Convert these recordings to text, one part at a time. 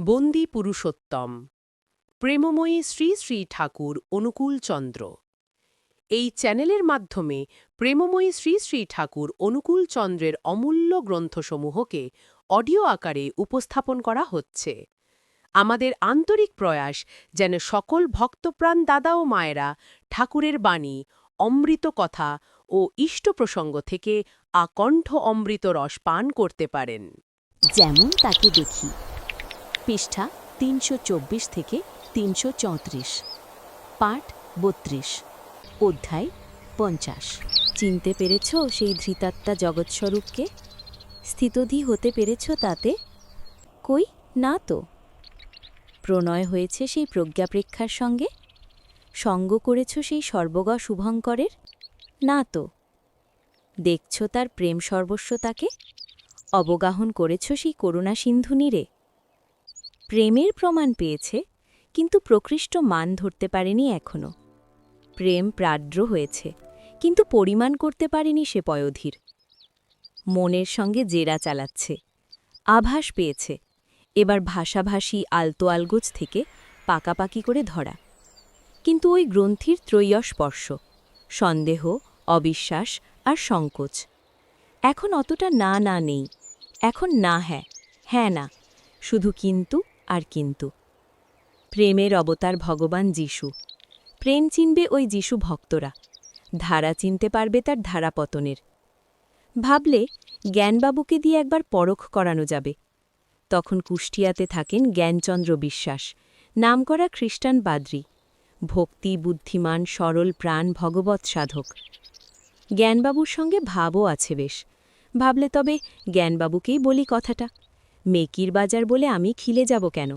বন্দী পুরুষোত্তম প্রেমময়ী শ্রী শ্রী ঠাকুর অনুকূলচন্দ্র। এই চ্যানেলের মাধ্যমে প্রেমময়ী শ্রী শ্রী ঠাকুর অনুকূলচন্দ্রের অমূল্য গ্রন্থসমূহকে অডিও আকারে উপস্থাপন করা হচ্ছে। আমাদের আন্তরিক প্রয়াস যেন সকল ভক্তপ্রাণ দাদা ও মায়েরা ঠাকুরের বাণী, অমৃত কথা ও ইষ্ট প্রসঙ্গ থেকে আকণ্ঠ অমৃত রস পান করতে পারেন। যেমন তাকে দেখি। পৃষ্ঠা ৩২৪ থেকে ৩৩৪, পাঠ ৩২, অধ্যায় ৫০। চিনতে পেরেছ সেই ধৃতাত্মা জগৎস্বরূপকে? স্থিতধী হতে পেরেছ তাতে? কই না তো। প্রণয় হয়েছে সেই প্রজ্ঞাপেক্ষার সঙ্গে? সঙ্গ করেছ সেই সর্বগা শুভঙ্করের? না তো। দেখছ তার প্রেম সর্বস্ব তাকে? অবগাহন করেছ সেই করুণা সিন্ধু নীরে? প্রেমের প্রমাণ পেয়েছে, কিন্তু প্রকৃষ্ট মান ধরতে পারেনি এখনো। প্রেম প্রাদ্র হয়েছে, কিন্তু পরিমাণ করতে পারেনি সে পয়োধীর। মনের সঙ্গে জেরা চালাচ্ছে, আভাস পেয়েছে, এবার ভাষাভাষী আলতো আলগোজ থেকে পাকাপাকি করে ধরা। কিন্তু ওই গ্রন্থির ত্রয়স্পর্শ, সন্দেহ, অবিশ্বাস আর সংকোচ। এখন অতটা না না নেই, এখন না হ্যাঁ, হ্যাঁ না, শুধু কিন্তু আর কিন্তু। প্রেমের অবতার ভগবান যিশু। প্রেম চিনবে ওই যিশু ভক্তরা, ধারা চিনতে পারবে তার ধারাপতনের। ভাবলে জ্ঞানবাবুকে দিয়ে একবার পরখ করানো যাবে। তখন কুষ্টিয়াতে থাকেন জ্ঞানচন্দ্র বিশ্বাস, নামকরা খ্রিস্টান পাদ্রী, ভক্তি বুদ্ধিমান সরল প্রাণ ভগবৎ সাধক। জ্ঞানবাবুর সঙ্গে ভাবও আছে বেশ। ভাবলে তবে জ্ঞানবাবুকেই বলি কথাটা। মেকির বাজার বলে আমি খিলে যাব কেন?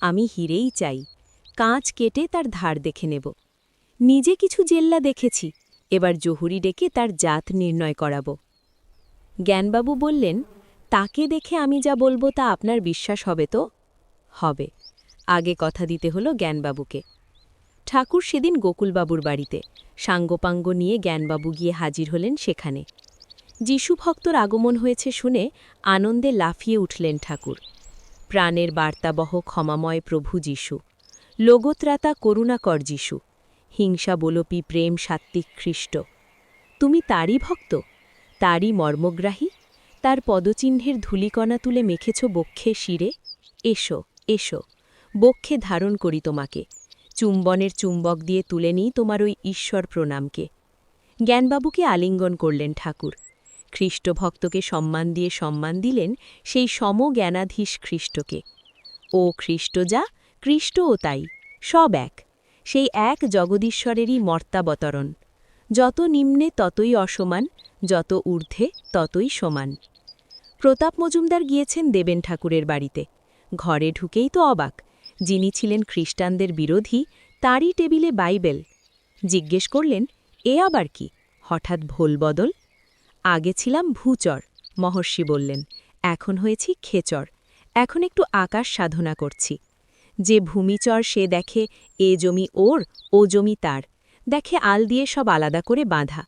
আমি হিরেই চাই, কাঁচ কেটে তার ধার দেখে নেব। নিজে কিছু জেল্লা দেখেছি, এবার জহুরি ডেকে তার জাত নির্ণয় করাব। জ্ঞানবাবু বললেন, তাকে দেখে আমি যা বলবো তা আপনার বিশ্বাস হবে তো? হবে। আগে কথা দিতে হলো জ্ঞানবাবুকে। ঠাকুর সেদিন গোকুলবাবুর বাড়িতে, সাঙ্গপাঙ্গ নিয়ে জ্ঞানবাবু গিয়ে হাজির হলেন সেখানে। যিশু ভক্তর আগমন হয়েছে শুনে আনন্দে লাফিয়ে উঠলেন ঠাকুর। প্রাণের বার্তাবহ ক্ষমাময় প্রভু যিশু, লোগোত্রাতা করুণাকর যিশু, হিংসা বোলপি প্রেম সাত্ত্বিক খ্রিস্ট। তুমি তারই ভক্ত, তারই মর্মগ্রাহী, তার পদচিহ্নের ধূলিকণা তুলে মেখেছ বক্ষে শিরে? এসো এসো, বক্ষে ধারণ করি তোমাকে, চুম্বনের চুম্বক দিয়ে তুলে নিই তোমার ওই ঈশ্বর প্রণামকে। জ্ঞানবাবুকে আলিঙ্গন করলেন ঠাকুর। খ্রিস্টভক্তকে সম্মান দিয়ে সম্মান দিলেন সেই সমজ্ঞানাধীশ খ্রিস্টকে। ও খ্রিস্ট যা, খ্রিস্টও তাই, সব এক, সেই এক জগদীশ্বরেরই মর্তাবতরণ। যত নিম্নে ততই অসমান, যত ঊর্ধ্বে ততই সমান। প্রতাপ মজুমদার গিয়েছেন দেবেন ঠাকুরের বাড়িতে। ঘরে ঢুকেই তো অবাক, যিনি ছিলেন খ্রিস্টানদের বিরোধী তারই টেবিলে বাইবেল। জিজ্ঞেস করলেন, এ আবার কি, হঠাৎ ভোল বদল? আগে ছিলাম ভূচর, মহর্ষি বললেন, এখন হয়েছি খেচর, এখন একটু আকাশ সাধনা করছি। যে ভূমিচর সে দেখে এ জমি ওর, ও জমি তার, দেখে আল দিয়ে সব আলাদা করে বাঁধা।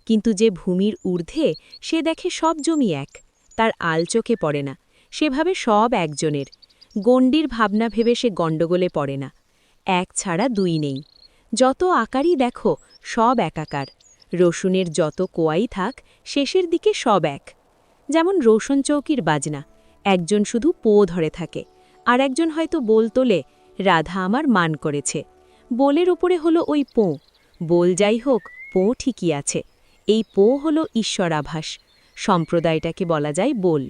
কিন্তু যে ভূমির ঊর্ধ্বে সে দেখে সব জমি এক, তার আল চোখে পড়ে না, সেভাবে সব একজনের। গণ্ডির ভাবনা ভেবে সে গণ্ডগোলে পড়ে না। এক ছাড়া দুই নেই, যত আকারই দেখো সব একাকার। রসুনের যত কোয়াই থাক শেষের দিকে সব এক। যেমন রোশন চৌকির বাজনা, একজন শুধু পো ধরে থাকে, আর একজন হয়তো বোল তোলে, রাধা আমার মান করেছে। বোলের উপরে হলো ওই পো, বোল যাই হোক পো ঠিকই আছে। এই পো হলো ঈশ্বরাভাস, সম্প্রদায়টাকে বলা যায় বোল।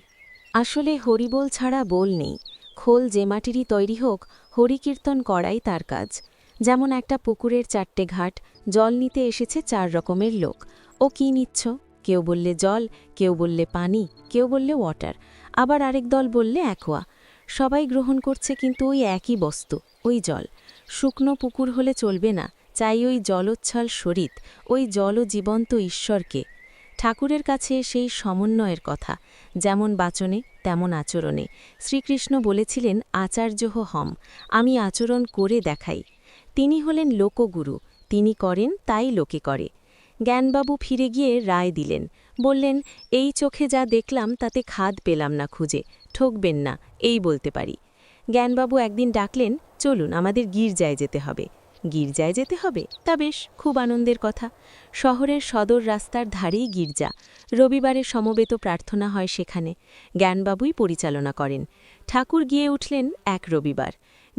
আসলে হরিবোল ছাড়া বোল নেই। খোল যে মাটিরই তৈরি হোক, হরিকীর্তন করাই তার কাজ। যেমন একটা পুকুরের 4টে ঘাট, জল নিতে এসেছে 4 রকমের লোক। ও কি নিচ্ছ? কেউ বললে জল, কেউ বললে পানি, কেউ বললে ওয়াটার, আবার আরেক দল বললে অ্যাকোয়া। সবাই গ্রহণ করছে কিন্তু ওই একই বস্তু, ওই জল। শুকনো পুকুর হলে চলবে না, চাই ওই জলোচ্ছ্বাল শরীর, ওই জল জীবন্ত ঈশ্বরকে। ঠাকুরের কাছে সেই সমন্বয়ের কথা, যেমন বাচনে তেমন আচরণে। শ্রীকৃষ্ণ বলেছিলেন, আচার্য হম, আমি আচরণ করে দেখাই। তিনি হলেন লোকগুরু, তিনি করেন তাই লোকে করে। জ্ঞানবাবু ফিরে গিয়ে রায় দিলেন, বললেন, এই চোখে যা দেখলাম তাতে খাদ পেলাম না খুঁজে, ঠকবেন না এই বলতে পারি। জ্ঞানবাবু একদিন ডাকলেন, চলুন আমাদের গির্জায় যেতে হবে। গির্জায় যেতে হবে? তা বেশ, খুব আনন্দের কথা। শহরের সদর রাস্তার ধারেই গির্জা। রবিবারে সমবেত প্রার্থনা হয় সেখানে। জ্ঞানবাবুই পরিচালনা করেন। ঠাকুর গিয়ে উঠলেন এক রবিবার।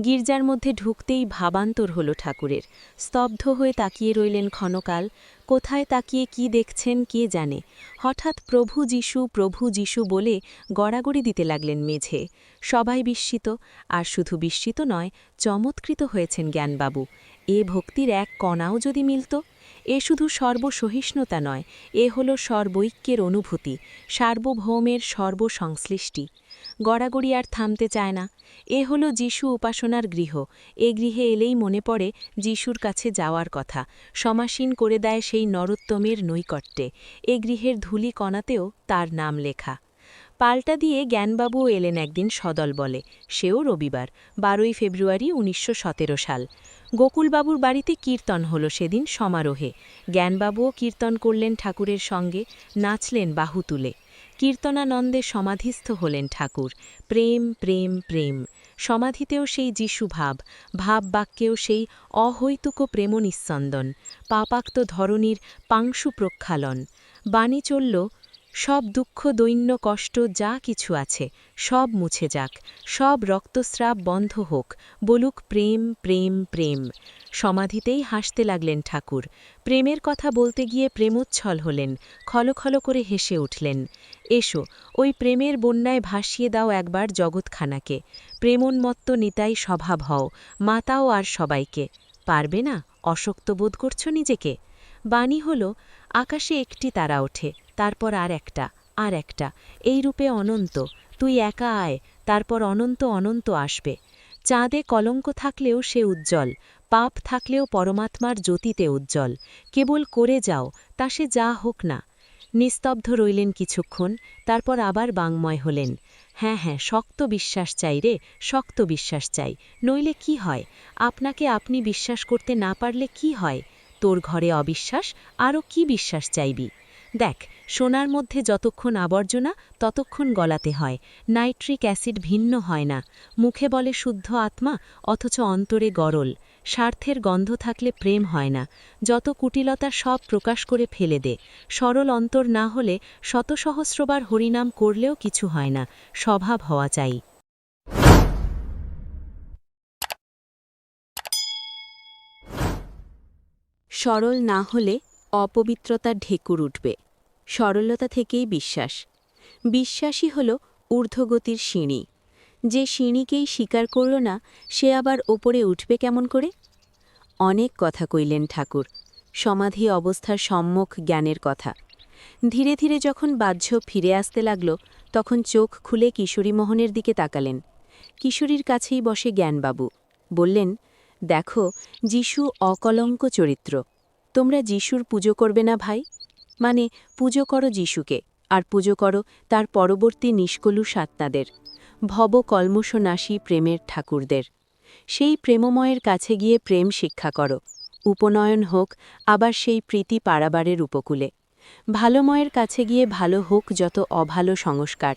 গির্জার মধ্যে ঢুকতেই ভাবান্তর হল ঠাকুরের। স্তব্ধ হয়ে তাকিয়ে রইলেন ক্ষণকাল। কোথায় তাকিয়ে কি দেখছেন কে জানে। হঠাৎ প্রভু যিশু বলে গড়াগড়ি দিতে লাগলেন মেঝে। সবাই বিস্মিত, আর শুধু বিস্মিত নয়, চমৎকৃত হয়েছেন জ্ঞানবাবু। এ ভক্তির এক কণাও যদি মিলত! এ শুধু সর্বসহিষ্ণুতা নয়, এ হল সর্বৈক্যের অনুভূতি, সার্বভৌমের সর্বসংশ্লিষ্টি। গড়াগড়ি আর থামতে চায় না। এ হল যিশু উপাসনার গৃহ। এ গৃহে এলেই মনে পড়ে যিশুর কাছে যাওয়ার কথা, সমাসীন করে দেয় সেই নরোত্তমের নৈকট্যে। এ গৃহের ধূলি কণাতেও তার নাম লেখা। পাল্টা দিয়ে জ্ঞানবাবুও এলেন একদিন সদল বলে, সেও রবিবার, 12ই ফেব্রুয়ারি 1917 সাল। গোকুলবাবুর বাড়িতে কীর্তন হলো সেদিন সমারোহে। জ্ঞানবাবুও কীর্তন করলেন ঠাকুরের সঙ্গে, নাচলেন বাহু তুলে। কীর্তনানন্দে সমাধিস্থ হলেন ঠাকুর। প্রেম প্রেম প্রেম। সমাধিতেও সেই যিশু ভাব, ভাব বাক্যেও সেই অহৈতুক প্রেমনিঃস্যন্দন, পাপাক্ত ধরণীর পাংশু প্রক্ষালন। বাণী চলল, সব দুঃখ দৈন্য কষ্ট যা কিছু আছে সব মুছে যাক, সব রক্তস্রাব বন্ধ হোক, বলুক প্রেম প্রেম প্রেম। সমাধিতেই হাসতে লাগলেন ঠাকুর। প্রেমের কথা বলতে গিয়ে প্রেমোচ্ছল হলেন, খলখল করে হেসে উঠলেন। এসো, ওই প্রেমের বন্যায় ভাসিয়ে দাও একবার জগৎখানাকে। প্রেমোন্মত্ত নিতাই স্বভাব হও, মাতাও আর সবাইকে। পারবে না? অশক্ত বোধ করছো নিজেকে? বাণী হল, আকাশে একটি তারা ওঠে, তারপর আর একটা, আর একটা, এই রূপে অনন্ত। তুই একা আয়, তারপর অনন্ত অনন্ত আসবে। চাঁদে কলঙ্ক থাকলেও সে উজ্জ্বল, পাপ থাকলেও পরমাত্মার জ্যোতিতে উজ্জ্বল। কেবল করে যাও, তা সে যা হোক না। নিস্তব্ধ রইলেন কিছুক্ষণ, তারপর আবার বাংময় হলেন। হ্যাঁ হ্যাঁ, শক্ত বিশ্বাস চাই রে, শক্ত বিশ্বাস চাই, নইলে কি হয়? আপনাকে আপনি বিশ্বাস করতে না পারলে কি হয়? তোর ঘরে অবিশ্বাস, আরও কি বিশ্বাস চাইবি? দেখ, সোনার মধ্যে যতক্ষণ আবর্জনা ততক্ষণ গলাতে হয়, নাইট্রিক অ্যাসিড ভিন্ন হয় না। মুখে বলে শুদ্ধ আত্মা, অথচ অন্তরে গরল। স্বার্থের গন্ধ থাকলে প্রেম হয় না। যত কুটিলতা সব প্রকাশ করে ফেলে দে। সরল অন্তর না হলে শত সহস্রবার হরিনাম করলেও কিছু হয় না, স্বভাব হওয়া চাই। সরল না হলে অপবিত্রতার ঢেকুর উঠবে। সরলতা থেকেই বিশ্বাস। বিশ্বাসই হল ঊর্ধ্বগতির সিঁড়ি। যে সিঁড়িকেই স্বীকার করল না, সে আবার ওপরে উঠবে কেমন করে? অনেক কথা কইলেন ঠাকুর, সমাধি অবস্থার সম্যক জ্ঞানের কথা। ধীরে ধীরে যখন বাহ্য ফিরে আসতে লাগল, তখন চোখ খুলে কিশোরীমোহনের দিকে তাকালেন। কিশোরীর কাছেই বসে জ্ঞানবাবু বললেন, দেখো, যিশু অকলঙ্ক চরিত্র। তোমরা যিশুর পুজো করবে না ভাই? মানে পুজো করো যিশুকে, আর পুজো করো তার পরবর্তী নিষ্কলুষ আত্মাদের, ভব কলমশনাশী প্রেমের ঠাকুরদের। সেই প্রেমময়ের কাছে গিয়ে প্রেম শিক্ষা করো। উপনয়ন হোক আবার সেই প্রীতি পারাবারের উপকূলে। ভালোময়ের কাছে গিয়ে ভালো হোক যত অভালো সংস্কার।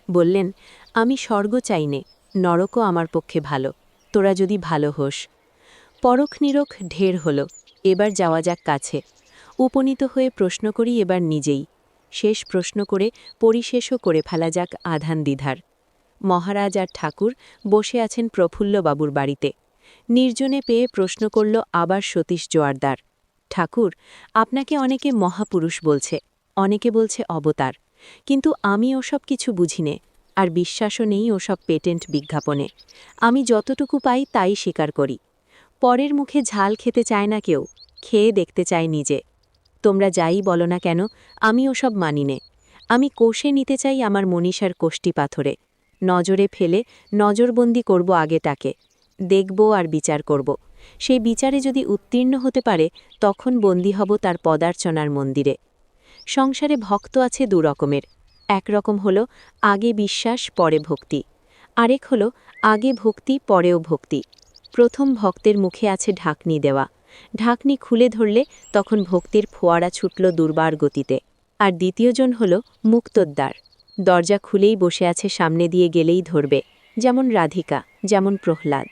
বললেন, আমি স্বর্গ চাইনে, নরকও আমার পক্ষে ভালো, তোরা যদি ভালো হোস। পরখ নিরখ ঢের হল, এবার যাওয়া যাক কাছে। উপনীত হয়ে প্রশ্ন করি এবার নিজেই। শেষ প্রশ্ন করে পরিশেষও করে ফেলা যাক আধান দ্বিধার। মহারাজ আর ঠাকুর বসে আছেন প্রফুল্লবাবুর বাড়িতে। নির্জনে পেয়ে প্রশ্ন করল আবার সতীশ জোয়ারদার, ঠাকুর, আপনাকে অনেকে মহাপুরুষ বলছে, অনেকে বলছে অবতার, কিন্তু আমি ওসব কিছু বুঝিনে, আর বিশ্বাসও নেই ওসব পেটেন্ট বিজ্ঞাপনে। আমি যতটুকু পাই তাই স্বীকার করি। পরের মুখে ঝাল খেতে চায় না কেউ, খেয়ে দেখতে চায় নিজে। তোমরা যাই বলো না কেন, আমি ওসব মানিনে। আমি কোষে নিতে চাই আমার মনীষার কোষ্টি পাথরে। নজরে ফেলে নজরবন্দি করব আগেটাকে, দেখব আর বিচার করব। সেই বিচারে যদি উত্তীর্ণ হতে পারে, তখন বন্দী হব তার পদার্চনার মন্দিরে। সংসারে ভক্ত আছে দুরকমের। একরকম হল আগে বিশ্বাস পরে ভক্তি, আরেক হল আগে ভক্তি পরেও ভক্তি। প্রথম ভক্তের মুখে আছে ঢাকনি দেওয়া, ঢাকনি খুলে ধরলে তখন ভক্তির ফোয়ারা ছুটল দুর্বার গতিতে। আর দ্বিতীয়জন হল মুক্তোদ্বার, দরজা খুলেই বসে আছে, সামনে দিয়ে গেলেই ধরবে। যেমন রাধিকা, যেমন প্রহ্লাদ।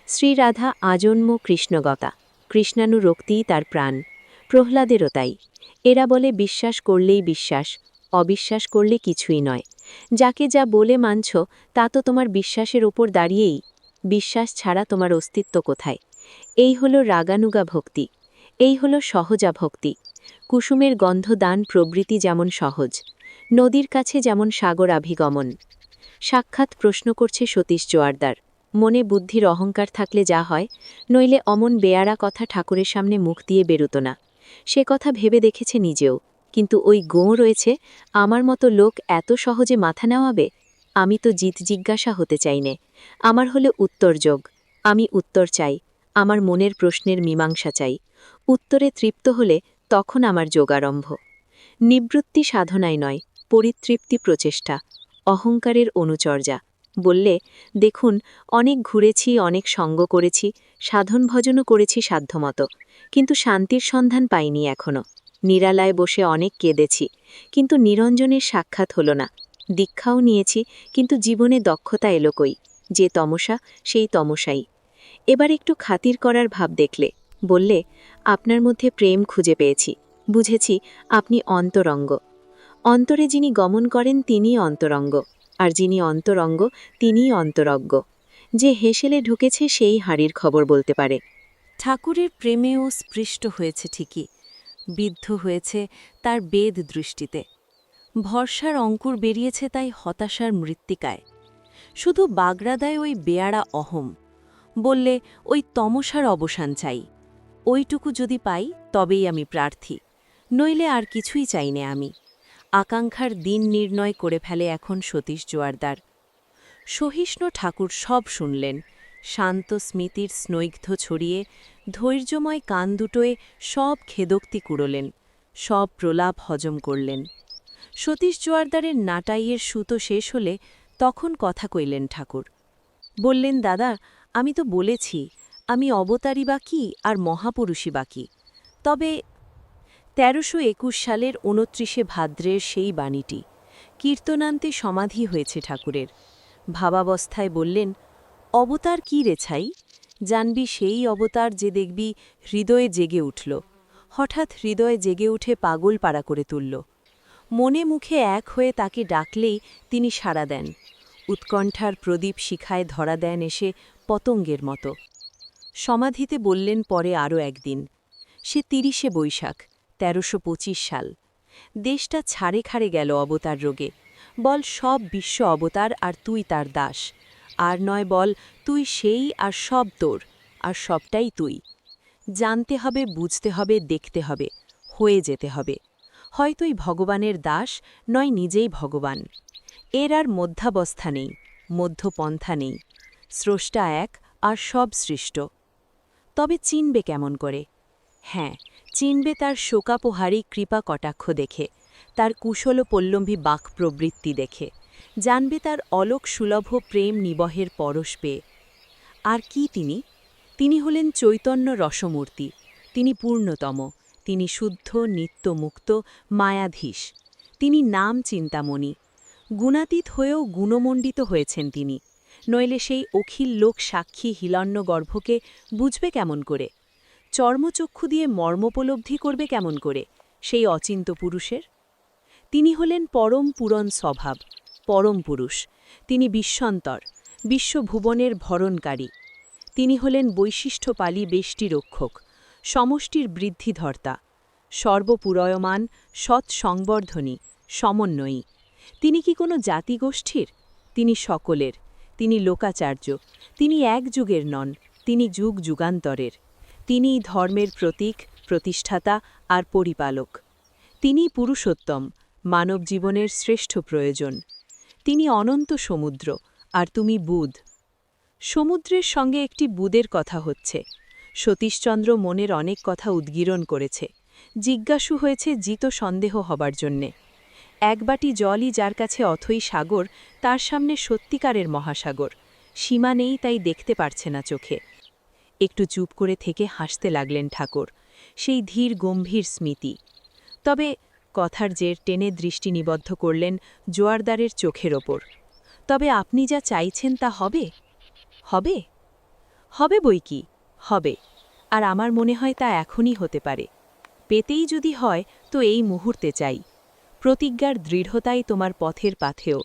শ্রীরাধা আজন্ম কৃষ্ণগতা, কৃষ্ণানুরক্তিই তার প্রাণ। প্রহ্লাদেরও তাই। এরা বলে বিশ্বাস করলেই বিশ্বাস, অবিশ্বাস করলে কিছুই নয়। যাকে যা বলে মানছ তা তো তোমার বিশ্বাসের ওপর দাঁড়িয়েই। বিশ্বাস ছাড়া তোমার অস্তিত্ব কোথায়? এই হলো রাগানুগা ভক্তি, এই হলো সহজা ভক্তি। কুসুমের গন্ধদান প্রবৃত্তি যেমন সহজ, নদীর কাছে যেমন সাগর আভিগমন। সাক্ষাৎ প্রশ্ন করছে সতীশ জোয়ারদার। মনে বুদ্ধির অহংকার থাকলে যা হয়, নইলে অমন বেয়ারা কথা ঠাকুরের সামনে মুখ দিয়ে বেরুত না। সে কথা ভেবে দেখেছে নিজেও, কিন্তু ওই গোঁ রয়েছে, আমার মতো লোক এত সহজে মাথা নেওয়াবে? আমি তো জিজ্ঞাসা হতে চাই নে, আমার হলে উত্তরযোগ। আমি উত্তর চাই, আমার মনের প্রশ্নের মীমাংসা চাই। উত্তরে তৃপ্ত হলে তখন আমার যোগারম্ভ। নিবৃত্তি সাধনায় নয়, পরিতৃপ্তি প্রচেষ্টা, অহংকারের অনুচর্যা। বললে, দেখুন, অনেক ঘুরেছি, অনেক সঙ্গ করেছি, সাধন ভজনও করেছি সাধ্যমতো, কিন্তু শান্তির সন্ধান পাইনি এখনো। নিরালায় বসে অনেক কেঁদেছি, কিন্তু নিরঞ্জনের সাক্ষাৎ হল না। দীক্ষাও নিয়েছি, কিন্তু জীবনে দক্ষতা এলো কই? যে তমসা, সেই তমসাই। এবার একটু খাতির করার ভাব দেখলে, বললে, আপনার মধ্যে প্রেম খুঁজে পেয়েছি, বুঝেছি আপনি অন্তরঙ্গ। অন্তরে যিনি গমন করেন তিনিই অন্তরঙ্গ, আর যিনি অন্তরঙ্গ তিনিই অন্তরজ্ঞ। যে হেসেলে ঢুকেছে সেই হাঁড়ির খবর বলতে পারে। ঠাকুরের প্রেমেও স্পৃষ্ট হয়েছে ঠিকই, বিদ্ধ হয়েছে তার বেদ দৃষ্টিতে। ভরসার অঙ্কুর বেরিয়েছে তাই হতাশার মৃত্তিকায়। শুধু বাগড়াদায় ওই বেয়াড়া অহম। বললে, ওই তমসার অবসান চাই। ওইটুকু যদি পাই তবেই আমি প্রার্থী, নইলে আর কিছুই চাই নে আমি। আকাঙ্ক্ষার দিন নির্ণয় করে ফেলে এখন সতীশ জোয়ারদার। সহিষ্ণু ঠাকুর সব শুনলেন, শান্ত স্মৃতির স্নৈগ্ধ ছড়িয়ে ধৈর্যময় কান দুটোয় সব খেদোক্তি কুড়োলেন, সব প্রলাপ হজম করলেন। সতীশ জোয়ারদারের নাটাইয়ের সুতো শেষ হলে তখন কথা কইলেন ঠাকুর। বললেন, দাদা, আমি তো বলেছি আমি অবতারী বা কি আর মহাপুরুষই বা কি। তবে ১৩২১ সালের ২৯শে ভাদ্রের সেই বাণীটি কীর্তনান্তে সমাধি হয়েছে ঠাকুরের। ভাবাবস্থায় বললেন, অবতার কি রে ছাই? জানবি সেই অবতার যে দেখবি হৃদয়ে জেগে উঠল, হঠাৎ হৃদয়ে জেগে উঠে পাগল পাড়া করে তুলল। মনে মুখে এক হয়ে তাকে ডাকলেই তিনি সাড়া দেন, উৎকণ্ঠার প্রদীপ শিখায় ধরা দেন এসে পতঙ্গের মতো। সমাধিতে বললেন পরে আরও একদিন, সে ৩০শে বৈশাখ ১৩২৫ সাল। দেশটা ছাড়ে খাড়ে গেল অবতার রোগে। বল সব বিশ্ব অবতার আর তুই তার দাস। আর নয় বল তুই সেই আর সব তোর, আর সবটাই তুই। জানতে হবে, বুঝতে হবে, দেখতে হবে, হয়ে যেতে হবে। হয় তুই ভগবানের দাস, নয় নিজেই ভগবান। এর আর মধ্যাবস্থা নেই, মধ্যপন্থা নেই। স্রষ্টা এক আর সব সৃষ্ট। তবে চিনবে কেমন করে? হ্যাঁ, চিনবে তার শোকাপহারী কৃপা কটাক্ষ দেখে, তার কুশল পল্লম্ভী বাক প্রবৃত্তি দেখে, জানবে তার অলোক সুলভ প্রেম নিবহের পরশ পেয়ে। আর কি তিনি? তিনি হলেন চৈতন্য রসমূর্তি, তিনি পূর্ণতম, তিনি শুদ্ধ, নিত্য মুক্ত, মায়াধীশ। তিনি নাম চিন্তামণি। গুণাতীত হয়েও গুণমণ্ডিত হয়েছেন তিনি, নইলে সেই অখিল লোক সাক্ষী হিরণ্যগর্ভকে বুঝবে কেমন করে? চর্মচক্ষু দিয়ে মর্মোপলব্ধি করবে কেমন করে সেই অচিন্ত পুরুষের? তিনি হলেন পরম পূরণ স্বভাব, পরম পুরুষ। তিনি বিশ্বন্তর, বিশ্বভুবনের ভরণকারী। তিনি হলেন বৈশিষ্ট্যপালী বেষ্টিরক্ষক, সমষ্টির বৃদ্ধিধর্তা, সর্বপুরয়মান, সৎসংবর্ধনী, সমন্বয়ী। তিনি কি কোনো জাতিগোষ্ঠীর? তিনি সকলের। তিনি লোকাচার্য, তিনি এক যুগের নন, তিনি যুগ যুগান্তরের। তিনিই ধর্মের প্রতীক, প্রতিষ্ঠাতা আর পরিপালক। তিনিই পুরুষোত্তম, মানব জীবনের শ্রেষ্ঠ প্রয়োজন। তিনি অনন্ত সমুদ্র, আর তুমি বুধ। সমুদ্রের সঙ্গে একটি বুদের কথা হচ্ছে। সতীশচন্দ্র মনের অনেক কথা উদ্গীরণ করেছে, জিজ্ঞাসু হয়েছে জিত সন্দেহ হবার জন্যে। এক বাটি জলই যার কাছে অথই সাগর, তার সামনে সত্যিকারের মহাসাগর। সীমা নেই, তাই দেখতে পারছে না চোখে। একটু চুপ করে থেকে হাসতে লাগলেন ঠাকুর, সেই ধীর গম্ভীর স্মৃতি। তবে কথার জের টেনে দৃষ্টি নিবদ্ধ করলেন জোয়ারদারের চোখের ওপর। তবে আপনি যা চাইছেন তা হবে? হবে? হবে বইকি, হবে। আর আমার মনে হয় তা এখনই হতে পারে। পেতেই যদি হয় তো এই মুহূর্তে চাই। প্রতিজ্ঞার দৃঢ়তাই তোমার পথের পাথেয়।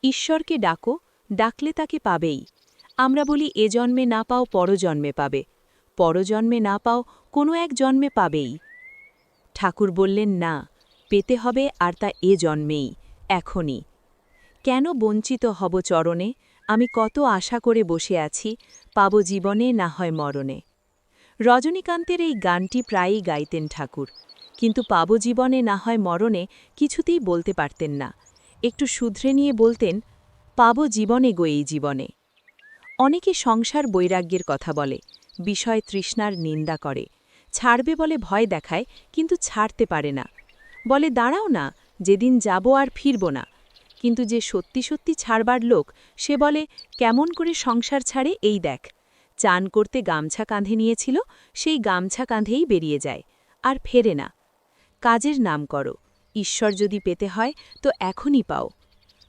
ঈশ্বরকে ডাকো, ডাকলে তাকে পাবেই। আমরা বলি এ জন্মে না পাও পরজন্মে পাবে, পরজন্মে না পাও কোনো এক জন্মে পাবেই। ঠাকুর বললেন না, পেতে হবে আর তা এ জন্মেই, এখনই। কেন বঞ্চিত হব চরণে, আমি কত আশা করে বসে আছি, পাব জীবনে না হয় মরণে। রজনীকান্তের এই গানটি প্রায়ই গাইতেন ঠাকুর, কিন্তু পাব জীবনে না হয় মরণে কিছুতেই বলতে পারতেন না। একটু শুধরে নিয়ে বলতেন, পাব জীবনে গো এই জীবনে। অনেকে সংসার বৈরাগ্যের কথা বলে, বিষয় তৃষ্ণার নিন্দা করে, ছাড়বে বলে ভয় দেখায়, কিন্তু ছাড়তে পারে না। বলে দাঁড়াও না, যেদিন যাব আর ফিরব না। কিন্তু যে সত্যি সত্যি ছাড়বার লোক, সে বলে কেমন করে সংসার ছাড়ে এই দেখ। চান করতে গামছা কাঁধে নিয়েছিল, সেই গামছা কাঁধেই বেরিয়ে যায়, আর ফেরে না। কাজের নাম করো, ঈশ্বর যদি পেতে হয় তো এখনই পাও।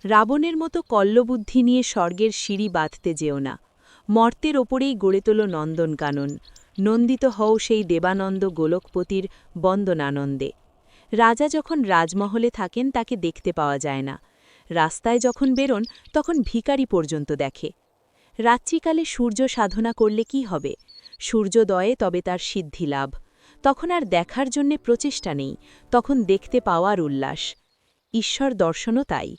রাবণের মতো কল্লবুদ্ধি নিয়ে স্বর্গের সিঁড়ি বাঁধতে যেও না। মর্তের ওপরেই গড়ে তোলো নন্দনকানন, নন্দিত হও সেই দেবানন্দ গোলকপতির বন্দনানন্দে। রাজা যখন রাজমহলে থাকেন তাকে দেখতে পাওয়া যায় না, রাস্তায় যখন বেরোন তখন ভিখারি পর্যন্ত দেখে। রাত্রিকালে সূর্য সাধনা করলে কি হবে? সূর্যোদয়ে তবে তার সিদ্ধি লাভ। তখন আর দেখার জন্যে প্রচেষ্টা নেই, তখন দেখতে পাওয়ার উল্লাস। ঈশ্বর দর্শনও তাই।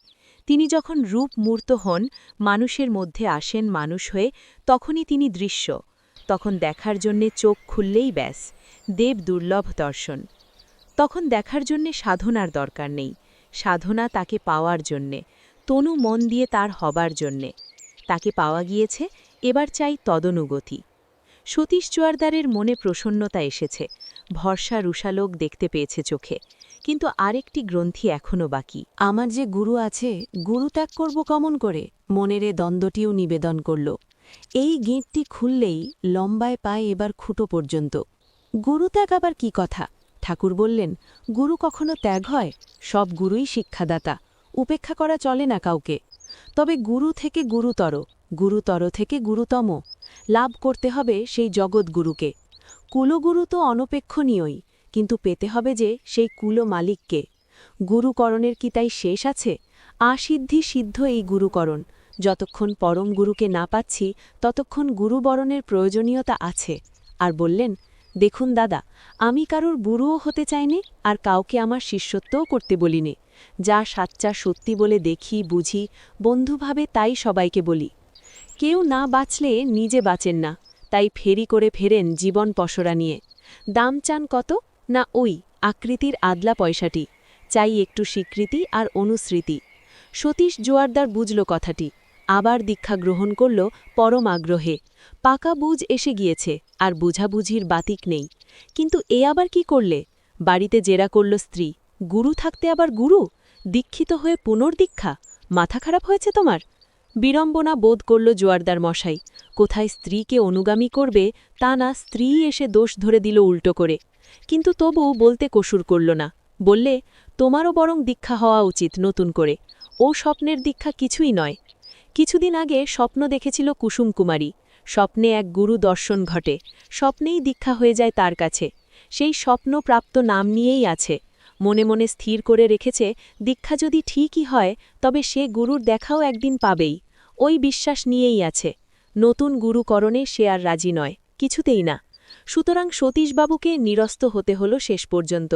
তিনি যখন রূপ মূর্ত হন, মানুষের মধ্যে আসেন মানুষ হয়ে, তখনই তিনি দৃশ্য। তখন দেখার জন্যে চোখ খুললেই ব্যাস, দেব দুর্লভ দর্শন। তখন দেখার জন্যে সাধনার দরকার নেই, সাধনা তাকে পাওয়ার জন্যে, তনু মন দিয়ে তার হবার জন্যে। তাকে পাওয়া গিয়েছে, এবার চাই তদনুগতি। সতীশ জোয়ারদারের মনে প্রসন্নতা এসেছে, ভরসা রুষালোক দেখতে পেয়েছে চোখে, কিন্তু আরেকটি গ্রন্থি এখনও বাকি। আমার যে গুরু আছে, গুরু ত্যাগ করব কমন করে, মনের এ দ্বন্দ্বটিও নিবেদন করল। এই গেঁটটি খুললেই লম্বায় পায় এবার খুঁটো পর্যন্ত। গুরু ত্যাগ আবার কি কথা? ঠাকুর বললেন, গুরু কখনো ত্যাগ হয়? সব গুরুই শিক্ষাদাতা, উপেক্ষা করা চলে না কাউকে। তবে গুরু থেকে গুরুতর, গুরুতর থেকে গুরুতম, লাভ করতে হবে সেই জগৎগুরুকে। কুলগুরু তো অনপেক্ষণীয়ই, কিন্তু পেতে হবে যে সেই কুল মালিককে। গুরুকরণের কি তাই শেষ আছে? আসিদ্ধি সিদ্ধ এই গুরুকরণ। যতক্ষণ পরম গুরুকে না পাচ্ছি ততক্ষণ গুরুবরণের প্রয়োজনীয়তা আছে। আর বললেন, দেখুন দাদা, আমি কারোর গুরুও হতে চাইনি, আর কাউকে আমার শিষ্যত্বও করতে বলিনি। যা সাচ্চা সত্যি বলে দেখি বুঝি, বন্ধুভাবে তাই সবাইকে বলি। কেউ না বাঁচলে নিজে বাঁচেন না, তাই ফেরি করে ফেরেন জীবন পসরা নিয়ে। দাম চান কত? না ওই আকৃতির আদলা পয়সাটি, চাই একটু স্বীকৃতি আর অনুস্মৃতি। সতীশ জোয়ারদার বুঝল কথাটি, আবার দীক্ষা গ্রহণ করল পরম আগ্রহে। পাকা বুঝ এসে গিয়েছে, আর বুঝাবুঝির বাতিক নেই। কিন্তু এ আবার কি করলে? বাড়িতে জেরা করল স্ত্রী, গুরু থাকতে আবার গুরু? দীক্ষিত হয়ে পুনর্দীক্ষা? মাথা খারাপ হয়েছে তোমার? বিড়ম্বনা বোধ করল জোয়ারদার মশাই। কোথায় স্ত্রীকে অনুগামী করবে তা না, স্ত্রী এসে দোষ ধরে দিল উল্টো করে। কিন্তু তবুও বলতে কসুর করল না, বললে, তোমারও বরং দীক্ষা হওয়া উচিত নতুন করে। ও স্বপ্নের দীক্ষা কিছুই নয়। কিছুদিন আগে স্বপ্ন দেখেছিল কুসুম কুমারী, স্বপ্নে এক গুরু দর্শন ঘটে, স্বপ্নেই দীক্ষা হয়ে যায় তার কাছে। সেই স্বপ্নপ্রাপ্ত নাম নিয়েই আছে, মনে মনে স্থির করে রেখেছে দীক্ষা যদি ঠিকই হয় তবে সে গুরুর দেখাও একদিন পাবেই। ওই বিশ্বাস নিয়েই আছে। নতুন গুরুকরণে সে আর রাজি নয়, কিছুতেই না। সুতরাং সতীশবাবুকে নিরস্ত হতে হল শেষ পর্যন্ত।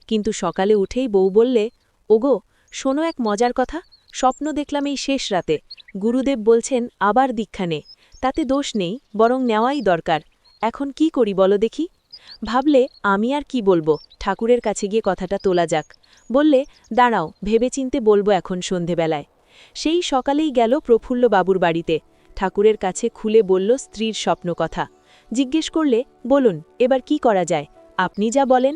কিন্তু সকালে উঠেই বউ বললে, ওগো, শোনো এক মজার কথা। স্বপ্ন দেখলাম এই শেষ রাতে, গুরুদেব বলছেন আবার দীক্ষা নে। তাতে দোষ নেই, বরং নেওয়াই দরকার। এখন কি করি বলো দেখি? ভাবলে আমি আর কি বলবো, ঠাকুরের কাছে গিয়ে কথাটা তোলা যাক। বললে, দাঁড়াও, ভেবেচিন্তে বলবো এখন সন্ধেবেলায়। সেই সকালেই গেল প্রফুল্ল বাবুর বাড়িতে, ঠাকুরের কাছে খুলে বলল স্ত্রীর স্বপ্ন কথা। জিজ্ঞেস করলে, বলুন এবার কি করা যায়, আপনি যা বলেন।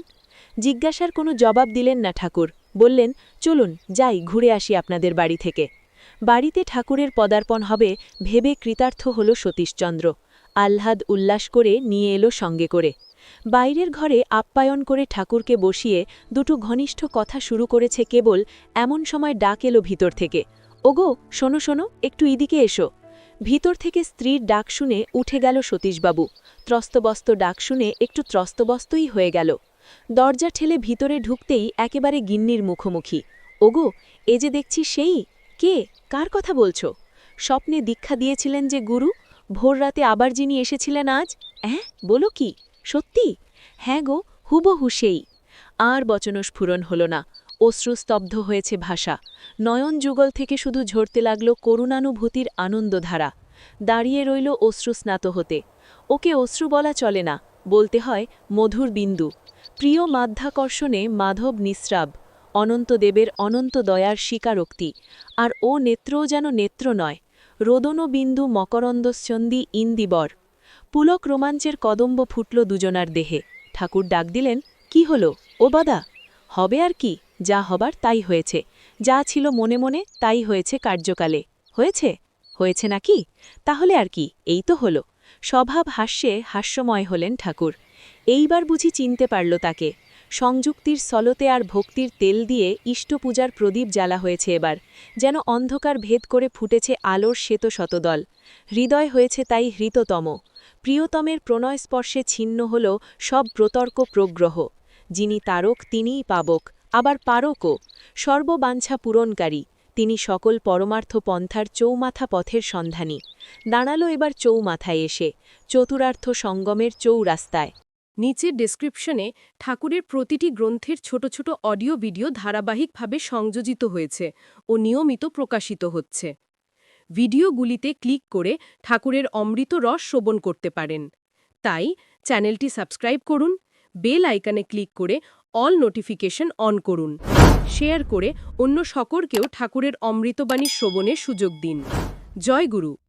জিজ্ঞাসার কোনো জবাব দিলেন না ঠাকুর, বললেন, চলুন যাই ঘুরে আসি আপনাদের বাড়ি থেকে। বাড়িতে ঠাকুরের পদার্পণ হবে ভেবে কৃতার্থ হল সতীশচন্দ্র। আহ্লাদ উল্লাস করে নিয়ে এলো সঙ্গে করে। বাইরের ঘরে আপ্যায়ন করে ঠাকুরকে বসিয়ে দুটো ঘনিষ্ঠ কথা শুরু করেছে কেবল, এমন সময় ডাক এলো ভিতর থেকে, ওগো শোনো শোনো, একটু এদিকে এসো। ভিতর থেকে স্ত্রীর ডাক শুনে উঠে গেল সতীশবাবু। ত্রস্তবস্ত ডাক শুনে একটু ত্রস্তবস্তই হয়ে গেল। দরজা ঠেলে ভিতরে ঢুকতেই একেবারে গিন্নির মুখোমুখি। ওগো, এ যে দেখছি সেই। কে, কার কথা বলছো? স্বপ্নে দীক্ষা দিয়েছিলেন যে গুরু, ভোর রাতে আবার যিনি এসেছিলেন আজ? বলো কি, সত্যি? হ্যাঁ গো, হুবহু সেই। আর বচনস্ফুরণ হল না, অশ্রুস্তব্ধ হয়েছে ভাষা। নয়ন যুগল থেকে শুধু ঝরতে লাগল করুণানুভূতির আনন্দধারা। দাঁড়িয়ে রইল অশ্রুস্নাত হতে। ওকে অশ্রু বলা চলে না, বলতে হয় মধুর বিন্দু। প্রিয় মাধ্যাকর্ষণে মাধব নিঃস্রাব, অনন্তদেবের অনন্ত দয়ার স্বীকারোক্তি। আর ও নেত্রও যেন নেত্র নয়, রোদন বিন্দু মকরন্দস্যন্দী ইন্দিবর। পুলক রোমাঞ্চের কদম্ব ফুটল দুজনার দেহে। ঠাকুর ডাক দিলেন, কি হলো ও বাদা? হবে আর কি, যা হবার তাই হয়েছে। যা ছিল মনে মনে তাই হয়েছে কার্যকালে। হয়েছে? হয়েছে নাকি? তাহলে আর কি, এই তো হলো। স্বভাব হাস্যে হাস্যময় হলেন ঠাকুর। এইবার বুঝি চিনতে পারল তাকে। সংযুক্তির সলতে আর ভক্তির তেল দিয়ে ইষ্টপূজার প্রদীপ জ্বালা হয়েছে এবার, যেন অন্ধকার ভেদ করে ফুটেছে আলোর শ্বেত শতদল। হৃদয় হয়েছে তাই হৃততম। প্রিয়তমের প্রণয় স্পর্শে ছিন্ন হল সব প্রতর্ক প্রগ্রহ। যিনি তারক তিনিই পাবক, আবার পারকও। সর্ববাঞ্ছা পূরণকারী তিনি, সকল পরমার্থ পন্থার চৌমাথা পথের সন্ধানী। দাঁড়ালো এবার চৌমাথায় এসে, চতুরার্থ সঙ্গমের চৌরাস্তায়। নিচের ডেসক্রিপশনে ঠাকুরের প্রতিটি গ্রন্থের ছোট ছোট অডিও ভিডিও ধারাবাহিকভাবে সংযোজিত হয়েছে ও নিয়মিত প্রকাশিত হচ্ছে। ভিডিওগুলিতে ক্লিক করে ঠাকুরের অমৃত রস শ্রবণ করতে পারেন। তাই চ্যানেলটি সাবস্ক্রাইব করুন, বেল আইকনে ক্লিক করে অল নোটিফিকেশন অন করুন। শেয়ার করে অন্য সকলকেও ঠাকুরের অমৃতবাণী শ্রবণের সুযোগ দিন। জয় গুরু।